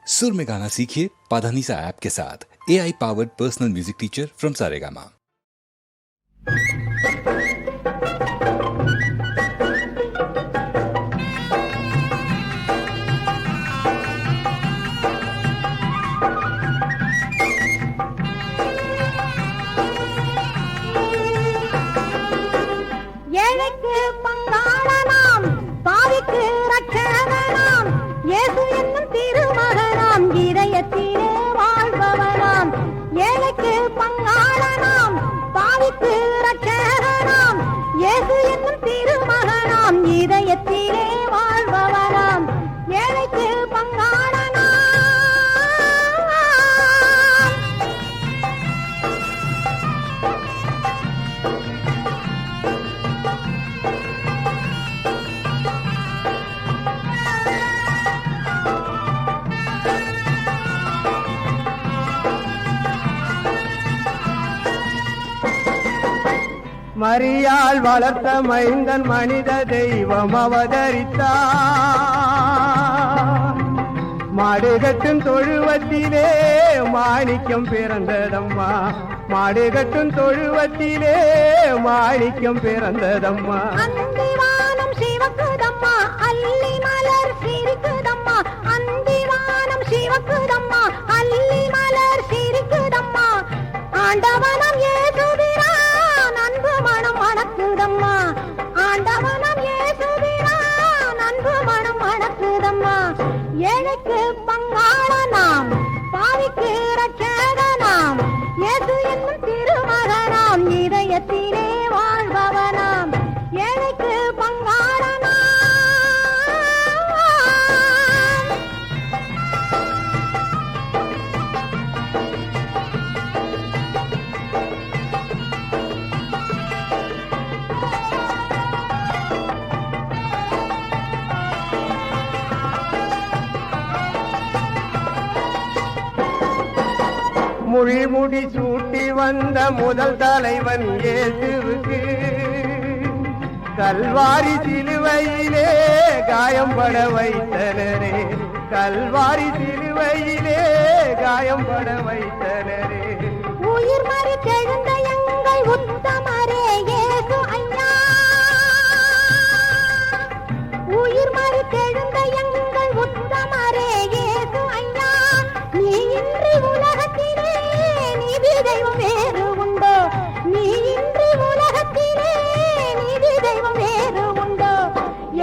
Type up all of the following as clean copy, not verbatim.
सुर में गाना सीखिए पाधानीसा ऐप के साथ। AI powered personal music teacher from Saregama. மரியாள் வளர்த்த மைந்தன் மனித தெய்வம் அவதரித்தார். மாடுகட்டும் தொழுவத்திலே மாணிக்கம் பிறந்ததம்மா, மாடுகட்டும் தொழுவத்திலே மாணிக்கம் பிறந்ததம்மா. அந்திவானம் சிவக்குதம்மா, அல்லி மலர் சிரிக்குதம்மா, அந்திவானம் சிவக்குதம்மா, அல்லி மலர் சிரிக்குதம்மா. ஆண்டவனம் ஏசுகிறான், அன்பு மனம் மணக்குதம்மா, ஆண்டவனம் ஏசுகிறான், அன்பு மனம் மணக்குதம்மா. ஏழைக்கு பங்காளனாம், பாவிக்கு ரட்சகனாம், இயேசு என்னும் திருமகனாம், இதயத்திலே வாழ்பவனாம். ஏழைக்கு பங்காளனாம். முள்முடி சூட்டி வந்த முதல் தலைவன் இயேசுவுக்கு கல்வாரி சிலுவையிலே காயம்பட வைத்தனரே, கல்வாரி சிலுவையிலே காயம்பட வைத்தனரே. உயிர் மறித்தெழுந்த எங்கள் உத்தமரே இயேசு ஐயா, உயிர் மறித்தெழுந்த எங்கள் உத்தமரே இயேசு ஐயா. நீ இன்றி உலகத்திலே நீதி தெய்வம் வேறு உண்டோ, நீ இன்றி உலகத்திலே நீதி தெய்வம் வேறு உண்டோ.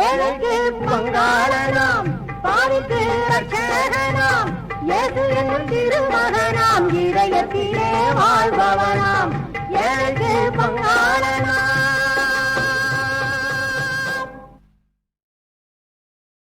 ஏழைக்கு பங்காளனாம், பாவிக்கு ரட்சகனாம், இயேசு என்னும் திருமகனாம், இதயத்திலே வாழ்பவனாம்.